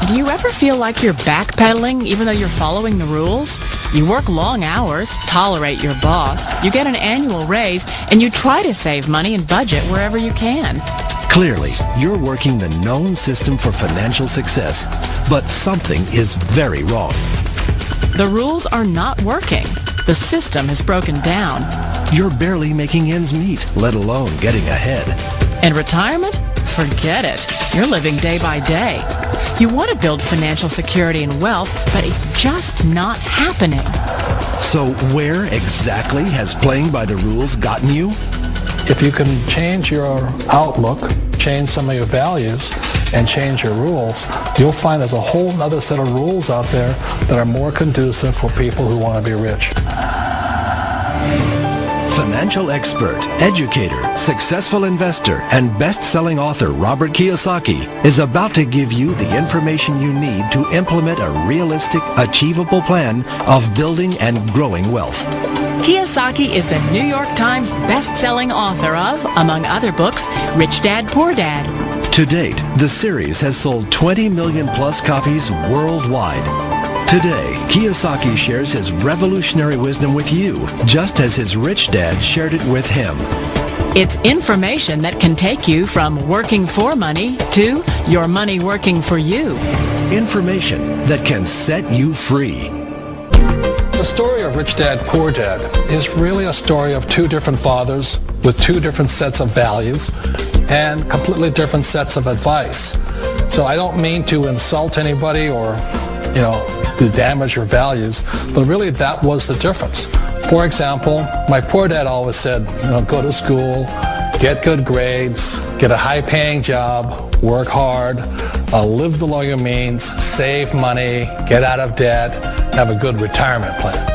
Do you ever feel like you're backpedaling even though you're following the rules? You work long hours, tolerate your boss, you get an annual raise, and you try to save money and budget wherever you can. Clearly, you're working the known system for financial success, but something is very wrong. The rules are not working. The system has broken down. You're barely making ends meet, let alone getting ahead. And retirement? Forget it. You're living day by day. You want to build financial security and wealth, but it's just not happening. So where exactly has playing by the rules gotten you? If you can change your outlook, change some of your values, and change your rules, you'll find there's a whole other set of rules out there that are more conducive for people who want to be rich. Financial expert, educator, successful investor, and best-selling author Robert Kiyosaki is about to give you the information you need to implement a realistic, achievable plan of building and growing wealth. Kiyosaki is the New York Times best-selling author of, among other books, Rich Dad, Poor Dad. To date, the series has sold 20 million plus copies worldwide. Today, Kiyosaki shares his revolutionary wisdom with you, just as his rich dad shared it with him. It's information that can take you from working for money to your money working for you. Information that can set you free. The story of Rich Dad, Poor Dad is really a story of two different fathers with two different sets of values and completely different sets of advice. So I don't mean to insult anybody or, to damage your values, but really that was the difference. For example, my poor dad always said, go to school, get good grades, get a high-paying job, work hard, live below your means, save money, get out of debt, have a good retirement plan.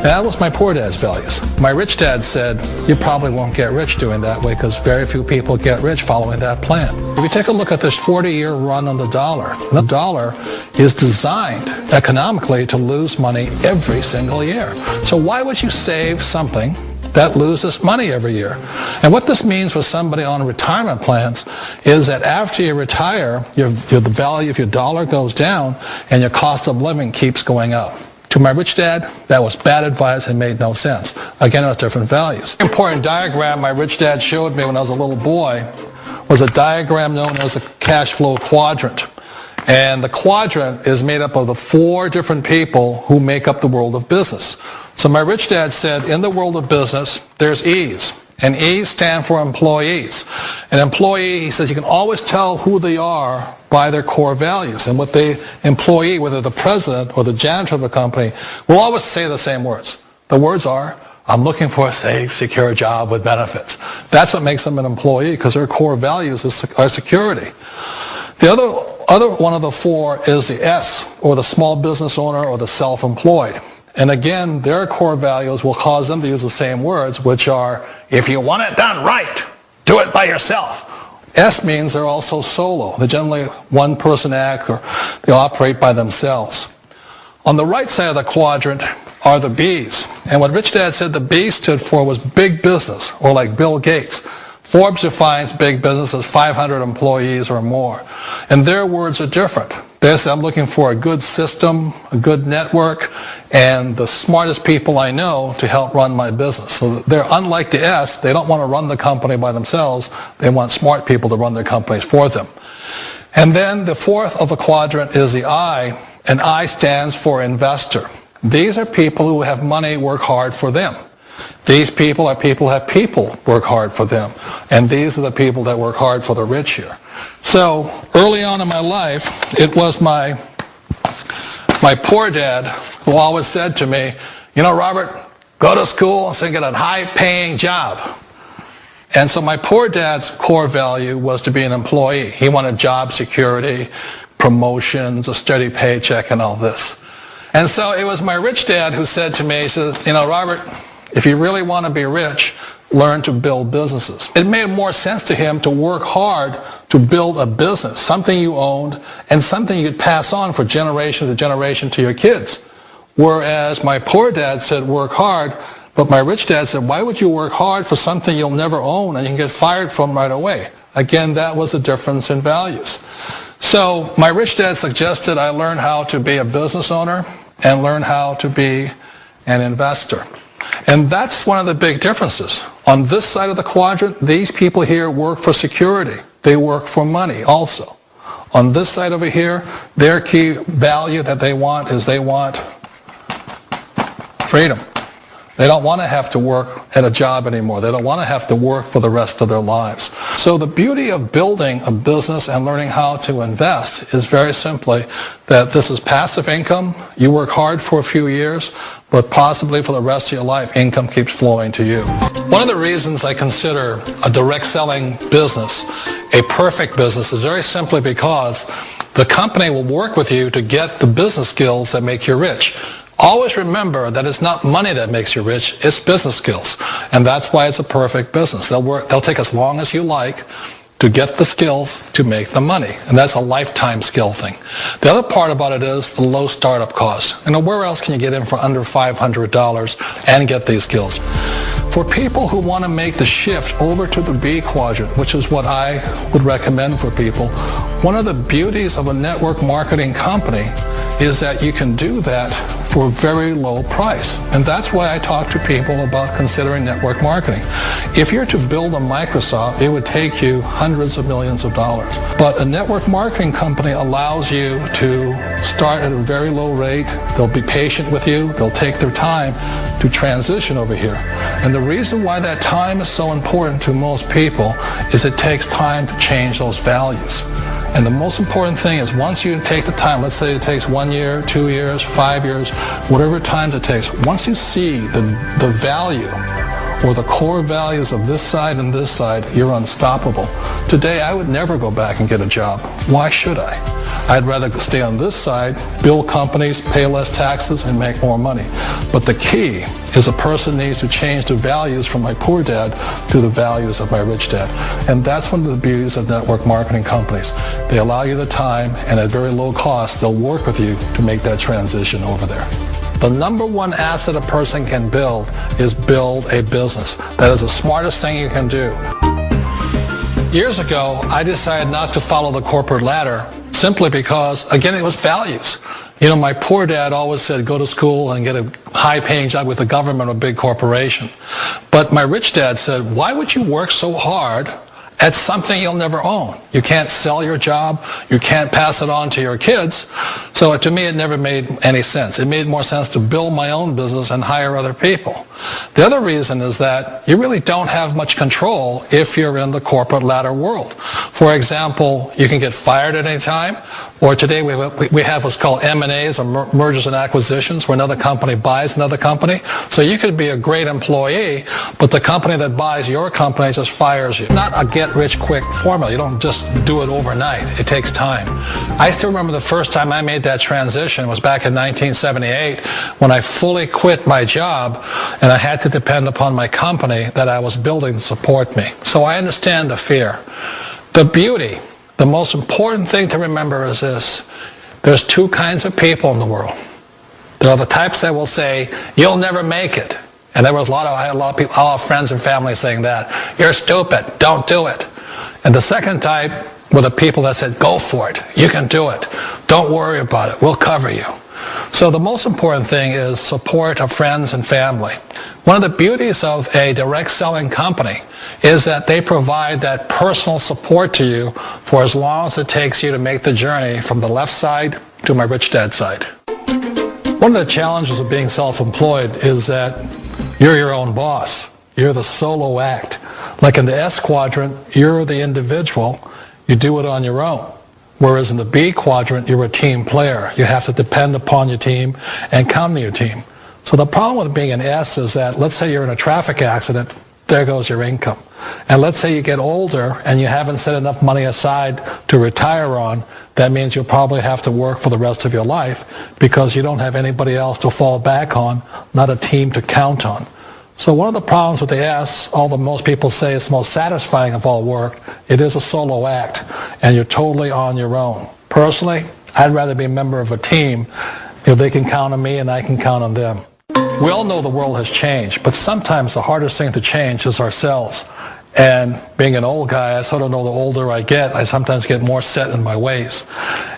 That was my poor dad's values. My rich dad said, you probably won't get rich doing that way because very few people get rich following that plan. If you take a look at this 40-year run on the dollar is designed economically to lose money every single year. So why would you save something that loses money every year? And what this means for somebody on retirement plans is that after you retire, the value of your dollar goes down and your cost of living keeps going up. To my rich dad, that was bad advice and made no sense. Again, it was different values. An important diagram my rich dad showed me when I was a little boy was a diagram known as a cash flow quadrant. And the quadrant is made up of the four different people who make up the world of business. So my rich dad said, in the world of business, there's E's. And E's stand for employees. An employee, he says, you can always tell who they are by their core values. And what the employee, whether the president or the janitor of a company, will always say the same words. The words are, I'm looking for a safe, secure job with benefits. That's what makes them an employee, because their core values are security. The other one of the four is the S, or the small business owner or the self-employed. And again, their core values will cause them to use the same words, which are, if you want it done right, do it by yourself. S means they're also solo. They're generally one-person act, or they operate by themselves. On the right side of the quadrant are the B's. And what Rich Dad said the B stood for was big business, or like Bill Gates. Forbes defines big business as 500 employees or more. And their words are different. They say, I'm looking for a good system, a good network, and the smartest people I know to help run my business. So they're unlike the S. They don't want to run the company by themselves. They want smart people to run their companies for them. And then the fourth of the quadrant is the I, and I stands for investor. These are people who have money work hard for them. These people are people who have people work hard for them. And these are the people that work hard for the rich here. So early on in my life, it was my poor dad who always said to me, Robert, go to school and so get a high-paying job. And so my poor dad's core value was to be an employee. He wanted job security, promotions, a steady paycheck, and all this. And so it was my rich dad who said to me, he says, Robert, if you really want to be rich, learn to build businesses. It made more sense to him to work hard to build a business, something you owned, and something you could pass on for generation to generation to your kids. Whereas my poor dad said work hard, but my rich dad said, why would you work hard for something you'll never own and you can get fired from right away? Again, that was the difference in values. So my rich dad suggested I learn how to be a business owner and learn how to be an investor. And that's one of the big differences. On this side of the quadrant, these people here work for security. They work for money also. On this side over here, their key value that they want is they want freedom. They don't want to have to work at a job anymore. They don't want to have to work for the rest of their lives. So the beauty of building a business and learning how to invest is very simply that this is passive income. You work hard for a few years, but possibly for the rest of your life, income keeps flowing to you. One of the reasons I consider a direct selling business a perfect business is very simply because the company will work with you to get the business skills that make you rich. Always remember that it's not money that makes you rich, it's business skills. And that's why it's a perfect business. They'll take as long as you like to get the skills to make the money. And that's a lifetime skill thing. The other part about it is the low startup cost. Where else can you get in for under $500 and get these skills? For people who want to make the shift over to the B quadrant, which is what I would recommend for people, one of the beauties of a network marketing company is that you can do that for a very low price. And that's why I talk to people about considering network marketing. If you're to build a Microsoft, it would take you hundreds of millions of dollars. But a network marketing company allows you to start at a very low rate. They'll be patient with you. They'll take their time to transition over here. And the reason why that time is so important to most people is it takes time to change those values. And the most important thing is once you take the time, let's say it takes 1 year, 2 years, 5 years, whatever time it takes, once you see the value or the core values of this side and this side, you're unstoppable. Today, I would never go back and get a job. Why should I? I'd rather stay on this side, build companies, pay less taxes, and make more money. But the key is a person needs to change the values from my poor dad to the values of my rich dad. And that's one of the beauties of network marketing companies. They allow you the time, and at very low cost, they'll work with you to make that transition over there. The number one asset a person can build is build a business. That is the smartest thing you can do. Years ago, I decided not to follow the corporate ladder simply because, again, it was values. My poor dad always said, go to school and get a high-paying job with the government or a big corporation. But my rich dad said, why would you work so hard at something you'll never own? You can't sell your job. You can't pass it on to your kids. So to me, it never made any sense. It made more sense to build my own business and hire other people. The other reason is that you really don't have much control if you're in the corporate ladder world. For example, you can get fired at any time, or today we have what's called M&As, or mergers and acquisitions, where another company buys another company. So you could be a great employee, but the company that buys your company just fires you. Not a get-rich-quick formula. You don't just do it overnight. It takes time. I still remember the first time I made that transition was back in 1978 when I fully quit my job and I had to depend upon my company that I was building to support me. So I understand the fear. The beauty, the most important thing to remember is this. There's two kinds of people in the world. There are the types that will say, you'll never make it. And I had a lot of people, a lot of friends and family saying that. You're stupid. Don't do it. And the second type were the people that said, go for it. You can do it. Don't worry about it. We'll cover you. So the most important thing is support of friends and family. One of the beauties of a direct selling company is that they provide that personal support to you for as long as it takes you to make the journey from the left side to my rich dad side. One of the challenges of being self-employed is that you're your own boss. You're the solo act. Like in the S quadrant, you're the individual. You do it on your own. Whereas in the B quadrant, you're a team player. You have to depend upon your team and count on your team. So the problem with being an S is that, let's say you're in a traffic accident, there goes your income. And let's say you get older and you haven't set enough money aside to retire on, that means you'll probably have to work for the rest of your life because you don't have anybody else to fall back on, not a team to count on. So one of the problems with the S, although most people say it's the most satisfying of all work, it is a solo act, and you're totally on your own. Personally, I'd rather be a member of a team if they can count on me and I can count on them. We all know the world has changed, but sometimes the hardest thing to change is ourselves. And being an old guy, I sort of know the older I get, I sometimes get more set in my ways.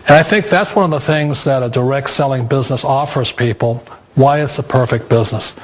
And I think that's one of the things that a direct selling business offers people, why it's the perfect business.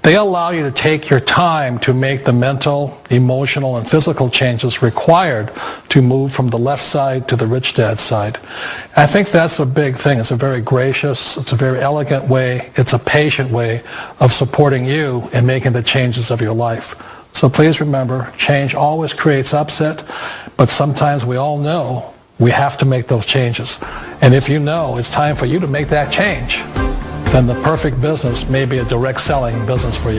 They allow you to take your time to make the mental, emotional, and physical changes required to move from the left side to the rich dad side. And I think that's a big thing. It's a very gracious, it's a very elegant way, it's a patient way of supporting you in making the changes of your life. So please remember, change always creates upset, but sometimes we all know we have to make those changes. And if you know it's time for you to make that change, then the perfect business may be a direct selling business for you.